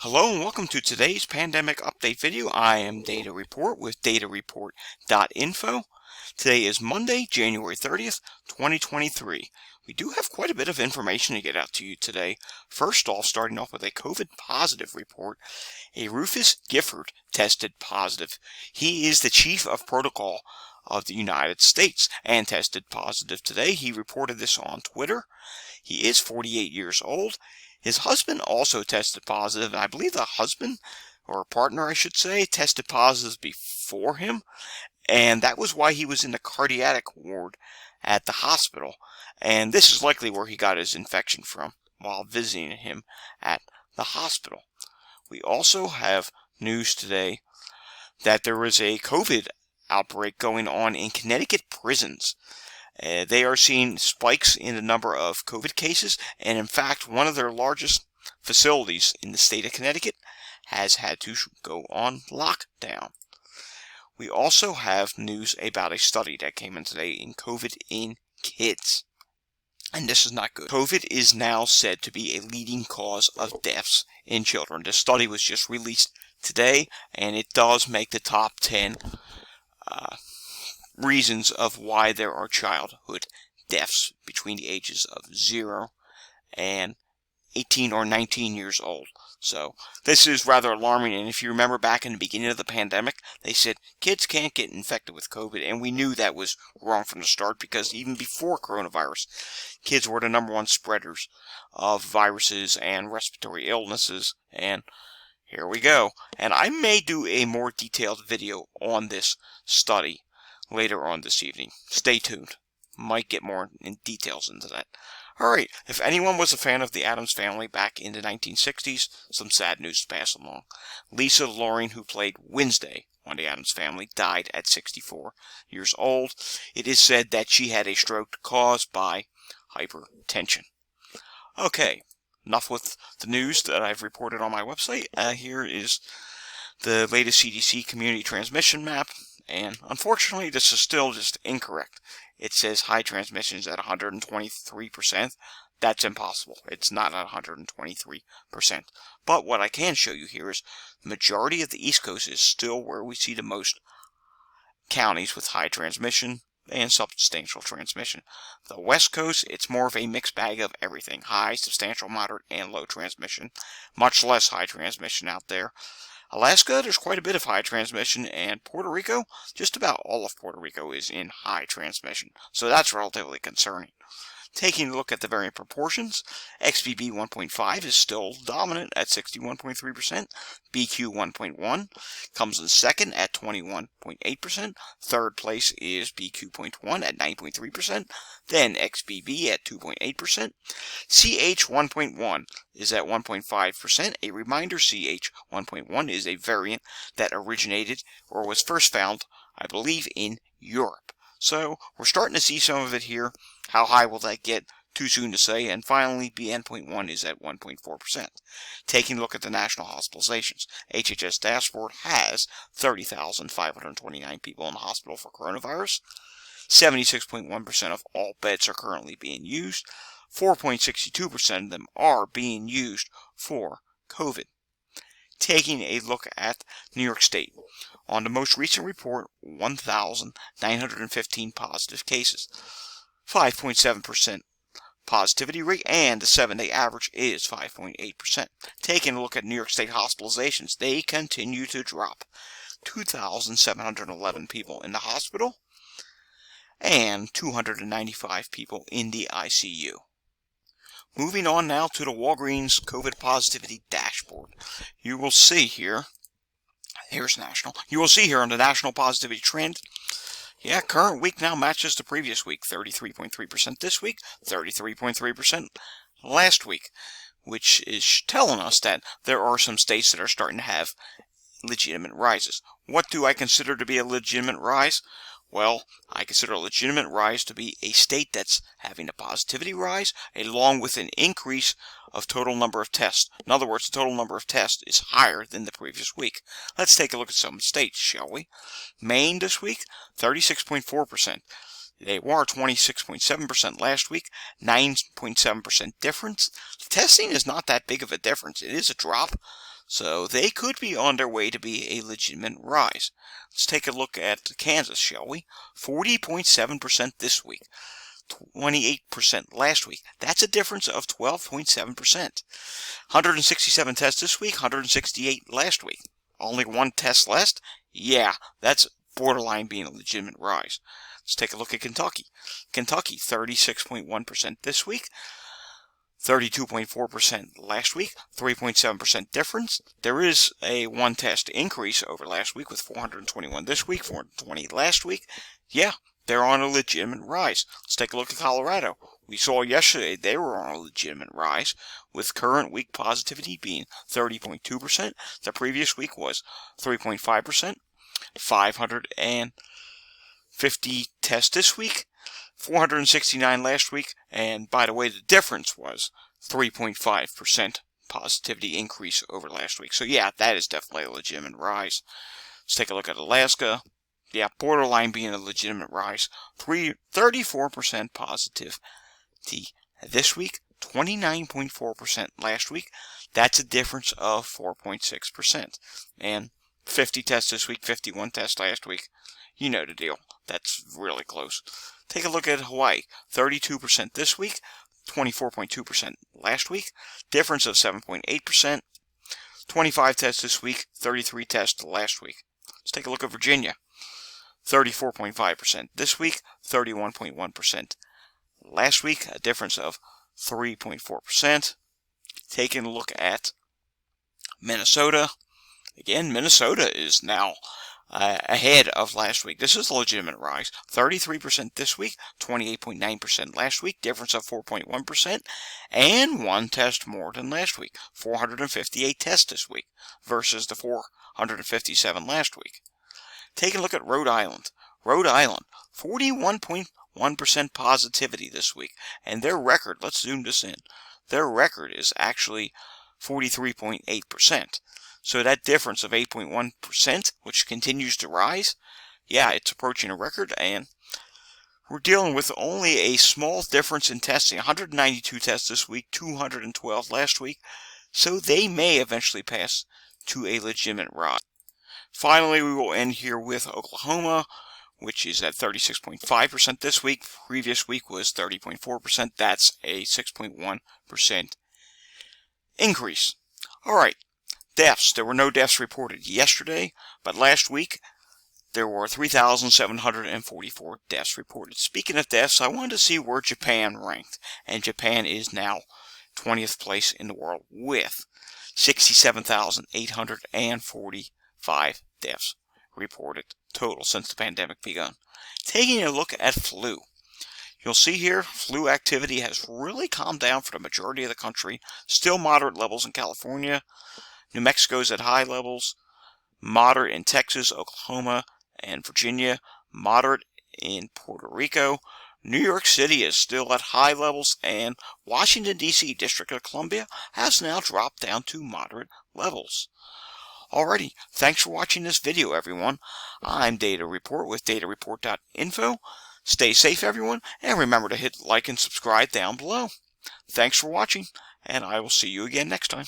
Hello and welcome to today's pandemic update video. I am Data Report with datareport.info. Today is Monday, January 30th, 2023. We do have quite a bit of information to get out to you today. First off, starting off with a COVID positive report. A Rufus Gifford tested positive. He is the chief of protocol of the United States and tested positive today. He reported this on Twitter. He is 48 years old. His husband also tested positive, and I believe the husband, or partner I should say, tested positive before him, and that was why he was in the cardiac ward at the hospital, and this is likely where he got his infection from while visiting him at the hospital. We also have news today that there is a COVID outbreak going on in Connecticut prisons. They are seeing spikes in the number of COVID cases, and in fact, one of their largest facilities in the state of Connecticut has had to go on lockdown. We also have news about a study that came in today in COVID in kids. And this is not good. COVID is now said to be a leading cause of deaths in children. The study was just released today, and it does make the top 10 reasons of why there are childhood deaths between the ages of 0 and 18 or 19 years old. So this is rather alarming, and if you remember back in the beginning of the pandemic, they said kids can't get infected with COVID, and we knew that was wrong from the start, because even before coronavirus, kids were the #1 spreaders of viruses and respiratory illnesses, and here we go. And I may do a more detailed video on this study later on this evening. Stay tuned. Might get more in details into that. Alright, if anyone was a fan of the Addams Family back in the 1960s, some sad news to pass along. Lisa Loring, who played Wednesday on the Addams Family, died at 64 years old. It is said that she had a stroke caused by hypertension. Okay, enough with the news that I've reported on my website. Here is the latest CDC community transmission map. And unfortunately, this is still just incorrect. It says high transmissions at 123%. That's impossible. It's not at 123%. But what I can show you here is the majority of the East Coast is still where we see the most counties with high transmission and substantial transmission. The West Coast, it's more of a mixed bag of everything. High, substantial, moderate, and low transmission. Much less high transmission out there. Alaska, there's quite a bit of high transmission, and Puerto Rico, just about all of Puerto Rico is in high transmission, so that's relatively concerning. Taking a look at the variant proportions, XBB 1.5 is still dominant at 61.3%, BQ 1.1 comes in second at 21.8%, third place is BQ.1 at 9.3%, then XBB at 2.8%, CH 1.1 is at 1.5%. A reminder, CH 1.1 is a variant that originated or was first found, I believe, in Europe. So we're starting to see some of it here. How high will that get? Too soon to say. And finally, BN.1 is at 1.4%. Taking a look at the national hospitalizations, HHS dashboard has 30,529 people in the hospital for coronavirus. 76.1% of all beds are currently being used. 4.62% of them are being used for COVID. Taking a look at New York State. On the most recent report, 1,915 positive cases, 5.7% positivity rate, and the 7-day average is 5.8%. Taking a look at New York State hospitalizations, they continue to drop. 2,711 people in the hospital, and 295 people in the ICU. Moving on now to the Walgreens COVID positivity dashboard. You will see here, here's national, you will see here on the national positivity trend, current week now matches the previous week, 33.3% this week, 33.3% last week, which is telling us that there are some states that are starting to have legitimate rises. What do I consider to be a legitimate rise? Well, I consider a legitimate rise to be a state that's having a positivity rise, along with an increase of total number of tests. In other words, the total number of tests is higher than the previous week. Let's take a look at some states, shall we? Maine this week, 36.4% They were 26.7% last week, 9.7% difference. Testing is not that big of a difference. It is a drop, so they could be on their way to be a legitimate rise. Let's take a look at Kansas, shall we? 40.7% this week, 28% last week. That's a difference of 12.7%. 167 tests this week, 168 last week. Only one test less? Yeah, that's borderline being a legitimate rise. Let's take a look at Kentucky. Kentucky, 36.1% this week, 32.4% last week, 3.7% difference. There is a one test increase over last week with 421 this week, 420 last week. Yeah, they're on a legitimate rise. Let's take a look at Colorado. We saw yesterday they were on a legitimate rise, with current week positivity being 30.2%. The previous week was 3.5%. 550 tests this week, 469 last week, and by the way, the difference was 3.5% positivity increase over last week. So yeah, that is definitely a legitimate rise. Let's take a look at Alaska. Yeah, borderline being a legitimate rise. 34% positivity this week, 29.4% last week. That's a difference of 4.6%. And 50 tests this week, 51 tests last week. You know the deal. That's really close. Take a look at Hawaii. 32% this week, 24.2% last week. Difference of 7.8%. 25 tests this week, 33 tests last week. Let's take a look at Virginia. 34.5% this week, 31.1% last week. A difference of 3.4%. Taking a look at Minnesota. Again, Minnesota is now ahead of last week. This is a legitimate rise. 33% this week, 28.9% last week, difference of 4.1%, and one test more than last week. 458 tests this week versus the 457 last week. Take a look at Rhode Island. Rhode Island, 41.1% positivity this week, and their record, let's zoom this in, their record is actually 43.8%. So that difference of 8.1%, which continues to rise, yeah, it's approaching a record, and we're dealing with only a small difference in testing. 192 tests this week, 212 last week, so they may eventually pass to a legitimate rise. Finally, we will end here with Oklahoma, which is at 36.5% this week. Previous week was 30.4%. That's a 6.1% increase. All right. Deaths. There were no deaths reported yesterday, but last week there were 3,744 deaths reported. Speaking of deaths, I wanted to see where Japan ranked, and Japan is now 20th place in the world with 67,845 deaths reported total since the pandemic begun. Taking a look at flu. You'll see here, flu activity has really calmed down for the majority of the country. Still moderate levels in California. New Mexico's at high levels, moderate in Texas, Oklahoma, and Virginia, moderate in Puerto Rico. New York City is still at high levels, and Washington, D.C., District of Columbia, has now dropped down to moderate levels. Alrighty, thanks for watching this video, everyone. I'm Data Report with datareport.info. Stay safe, everyone, and remember to hit like and subscribe down below. Thanks for watching, and I will see you again next time.